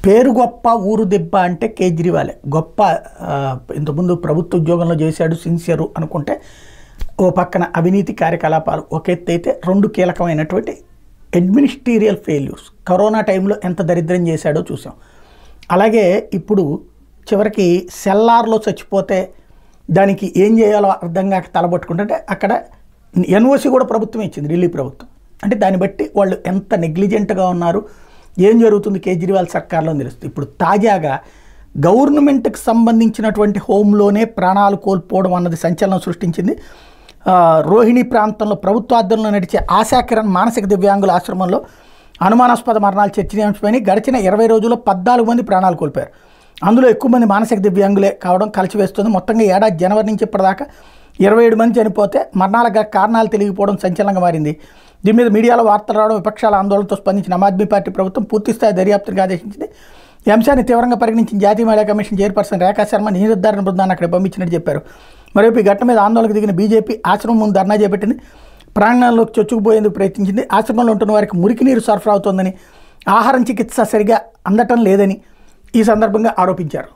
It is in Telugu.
పేరు గొప్ప ఊరు దెబ్బ అంటే కేజ్రీవాలే గొప్ప. ఇంతకుముందు ప్రభుత్వ ఉద్యోగంలో చేశాడు, సిన్సియరు అనుకుంటే ఓ పక్కన అవినీతి కార్యకలాపాలు ఒక ఎత్తు అయితే, రెండు కీలకమైనటువంటి అడ్మినిస్ట్రీరియల్ ఫెయిల్యూర్స్ కరోనా టైంలో ఎంత దరిద్రం చేశాడో చూసాం. అలాగే ఇప్పుడు చివరికి సెల్లార్లో చచ్చిపోతే దానికి ఏం చేయాలో అర్థం కాక తలబట్టుకుంటుంటే అక్కడ ఎన్ఓసి కూడా ప్రభుత్వం ఇచ్చింది, ఢిల్లీ ప్రభుత్వం. అంటే దాన్ని బట్టి వాళ్ళు ఎంత నెగ్లిజెంట్గా ఉన్నారు, ఏం జరుగుతుంది కేజ్రీవాల్ సర్కార్లో తెలుస్తుంది. ఇప్పుడు తాజాగా గవర్నమెంట్కి సంబంధించినటువంటి హోంలోనే ప్రాణాలు కోల్పోవడం అన్నది సంచలనం సృష్టించింది. రోహిణి ప్రాంతంలో ప్రభుత్వాధీనంలో నడిచే ఆశాకిరణ్ మానసిక దివ్యాంగుల ఆశ్రమంలో అనుమానాస్పద మరణాలు చర్చనీయాంశమైనవి. గడిచిన 20 రోజుల్లో 14 మంది ప్రాణాలు కోల్పోయారు. అందులో ఎక్కువ మంది మానసిక దివ్యాంగులే కావడం కలిసివేస్తుంది. మొత్తంగా ఏడాది జనవరి నుంచి ఇప్పటిదాకా 27 మంది చనిపోతే మరణాల కారణాలు తెలియకపోవడం సంచలనంగా మారింది. దీని మీద మీడియాలో వార్తలు రావడం, విపక్షాల ఆందోళనతో స్పందించిన ఆమ్ ఆద్మీ పార్టీ ప్రభుత్వం పూర్తిస్థాయి దర్యాప్తునికి ఆదేశించింది. ఈ అంశాన్ని తీవ్రంగా పరిగణించిన జాతీయ మహిళా కమిషన్ చైర్పర్సన్ రేఖా శర్మ నిర్ధారణ బృందాన్ని అక్కడ పంపించినట్టు చెప్పారు. మరోవైపు ఈ ఘటన మీద ఆందోళనకు దిగిన బీజేపీ ఆశ్రమం ముందు ధర్నా చేపట్టింది. ప్రాంగణంలోకి చొచ్చుకుపోయేందుకు ప్రయత్నించింది. ఆశ్రమంలో ఉంటున్న వారికి మురికి నీరు సరఫరా అవుతోందని, ఆహారం చికిత్స సరిగా అందటం లేదని ఈ సందర్భంగా ఆరోపించారు.